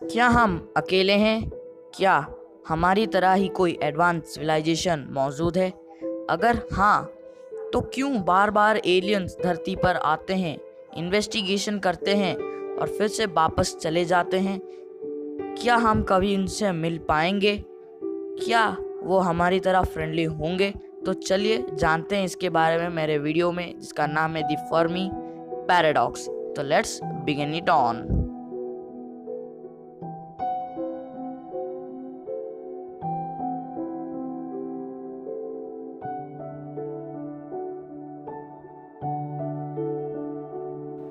क्या हम अकेले हैं? क्या हमारी तरह ही कोई एडवांस सिविलाइजेशन मौजूद है? अगर हाँ, तो क्यों बार बार एलियंस धरती पर आते हैं, इन्वेस्टिगेशन करते हैं और फिर से वापस चले जाते हैं? क्या हम कभी उनसे मिल पाएंगे? क्या वो हमारी तरह फ्रेंडली होंगे? तो चलिए जानते हैं इसके बारे में मेरे वीडियो में, जिसका नाम है द फर्मी पैराडॉक्स। तो लेट्स बिगिन इट ऑन।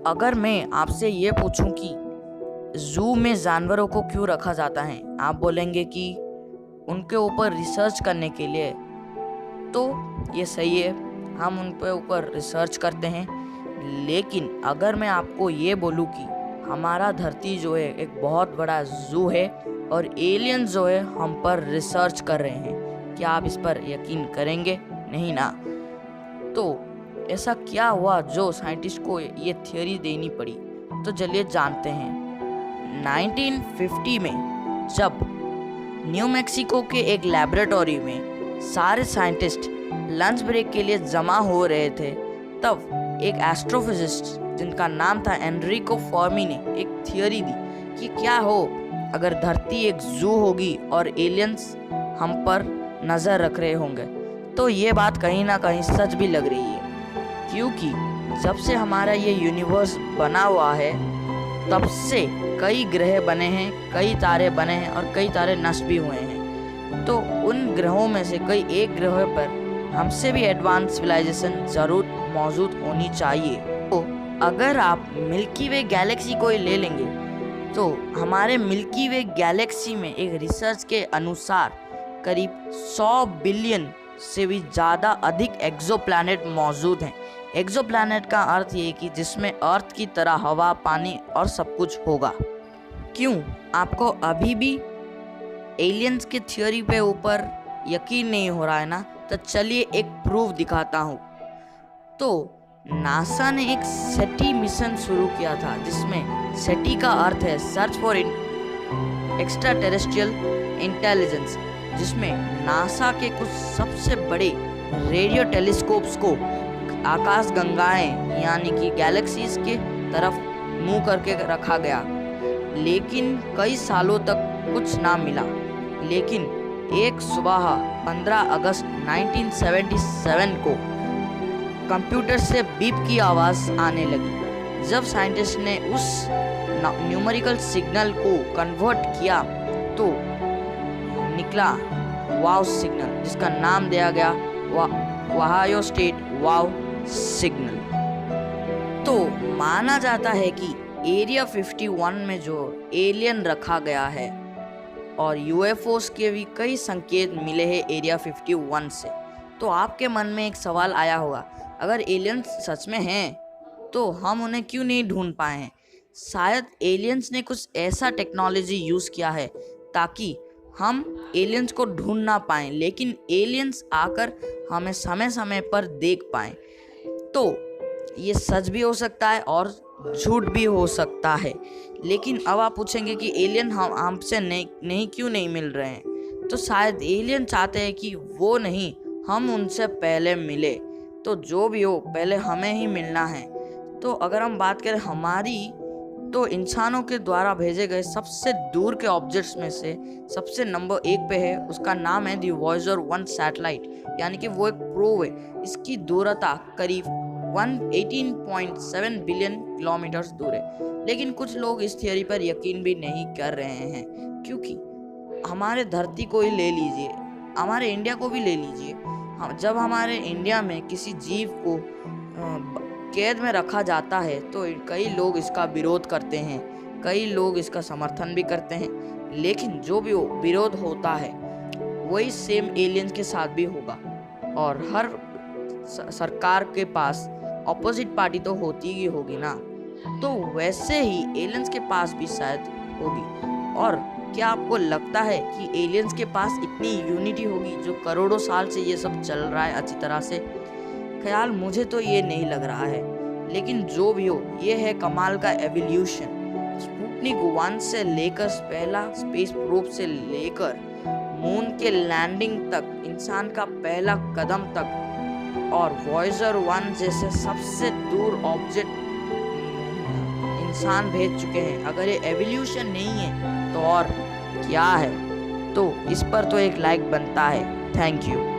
अगर मैं आपसे ये पूछूं कि जू में जानवरों को क्यों रखा जाता है, आप बोलेंगे कि उनके ऊपर रिसर्च करने के लिए। तो ये सही है, हम उन पे ऊपर रिसर्च करते हैं। लेकिन अगर मैं आपको ये बोलूँ कि हमारा धरती जो है एक बहुत बड़ा जू है और एलियंस जो है हम पर रिसर्च कर रहे हैं, क्या आप इस पर यकीन करेंगे? नहीं ना। तो ऐसा क्या हुआ जो साइंटिस्ट को ये थ्योरी देनी पड़ी? तो चलिए जानते हैं। 1950 में जब न्यू मैक्सिको के एक लेबोरेटरी में सारे साइंटिस्ट लंच ब्रेक के लिए जमा हो रहे थे, तब एक एस्ट्रोफिजिस्ट जिनका नाम था एनरिको फर्मी ने एक थियोरी दी कि क्या हो अगर धरती एक जू होगी और एलियंस हम पर नज़र रख रहे होंगे। तो ये बात कहीं ना कहीं सच भी लग रही है, क्योंकि जब से हमारा ये यूनिवर्स बना हुआ है तब से कई ग्रह बने हैं, कई तारे बने हैं और कई तारे नष्ट भी हुए हैं। तो उन ग्रहों में से कई एक ग्रह पर हमसे भी एडवांस सिविलाइजेशन जरूर मौजूद होनी चाहिए। तो अगर आप मिल्की वे गैलेक्सी को ही ले लेंगे, तो हमारे मिल्की वे गैलेक्सी में एक रिसर्च के अनुसार करीब 100 बिलियन से भी ज़्यादा अधिक एक्सोप्लैनेट मौजूद हैं। एक्सोप्लैनेट का अर्थ ये है कि जिसमें अर्थ की तरह हवा, पानी और सब कुछ होगा। क्यों आपको अभी भी एलियंस की थ्योरी पे ऊपर यकीन नहीं हो रहा है ना? तो चलिए एक प्रूफ दिखाता हूँ। तो नासा ने एक सेटी मिशन शुरू किया था, जिसमें सेटी का अर्थ है search for extra terrestrial intelligence, जिसमें नासा के कुछ सबसे बड़े रेडियो टेलीस्कोप्स को आकाश गंगाएं यानी कि गैलेक्सीज के तरफ मुंह करके रखा गया। लेकिन कई सालों तक कुछ ना मिला। लेकिन एक सुबह 15 अगस्त 1977 को कंप्यूटर से बीप की आवाज़ आने लगी। जब साइंटिस्ट ने उस न्यूमेरिकल सिग्नल को कन्वर्ट किया तो निकला वाव सिग्नल, जिसका नाम दिया गया ओहायो स्टेट वाव सिग्नल। तो माना जाता है कि एरिया 51 में जो एलियन रखा गया है और यूएफओस के भी कई संकेत मिले हैं एरिया 51 से। तो आपके मन में एक सवाल आया होगा, अगर एलियंस सच में हैं तो हम उन्हें क्यों नहीं ढूंढ पाए हैं? शायद एलियंस ने कुछ ऐसा टेक्नोलॉजी यूज़ किया है ताकि हम एलियंस को ढूंढ ना पाएँ, लेकिन एलियंस आकर हमें समय समय पर देख पाएँ। तो ये सच भी हो सकता है और झूठ भी हो सकता है। लेकिन अब आप पूछेंगे कि एलियन हमसे नहीं क्यों नहीं मिल रहे हैं? तो शायद एलियन चाहते हैं कि वो नहीं, हम उनसे पहले मिले। तो जो भी हो, पहले हमें ही मिलना है। तो अगर हम बात करें हमारी, तो इंसानों के द्वारा भेजे गए सबसे दूर के ऑब्जेक्ट्स में से सबसे नंबर 1 पे है, उसका नाम है दी वॉयेजर 1 सैटेलाइट, यानी कि वो एक प्रोब है। इसकी दूरता करीब 18.7 बिलियन किलोमीटर दूर है। लेकिन कुछ लोग इस थियोरी पर यकीन भी नहीं कर रहे हैं, क्योंकि हमारे धरती को ही ले लीजिए, हमारे इंडिया को भी ले लीजिए। जब हमारे इंडिया में किसी जीव को कैद में रखा जाता है तो कई लोग इसका विरोध करते हैं, कई लोग इसका समर्थन भी करते हैं। लेकिन जो भी विरोध होता है वही सेम एलियंस के साथ भी होगा, और हर सरकार के पास ऑपोजिट पार्टी तो होती ही होगी ना। तो वैसे ही एलियंस के पास भी शायद होगी। और क्या आपको लगता है कि एलियंस के पास इतनी यूनिटी होगी जो करोड़ों साल से ये सब चल रहा है अच्छी तरह से? ख्याल मुझे तो ये नहीं लग रहा है। लेकिन जो भी हो, ये है कमाल का एवोल्यूशन। स्पुतनिक 1 से लेकर पहला स्पेस प्रोब से लेकर मून के लैंडिंग तक, इंसान का पहला कदम तक और वॉयेजर 1 जैसे सबसे दूर ऑब्जेक्ट इंसान भेज चुके हैं। अगर ये एवोल्यूशन नहीं है तो और क्या है? तो इस पर तो एक लाइक बनता है। Thank you.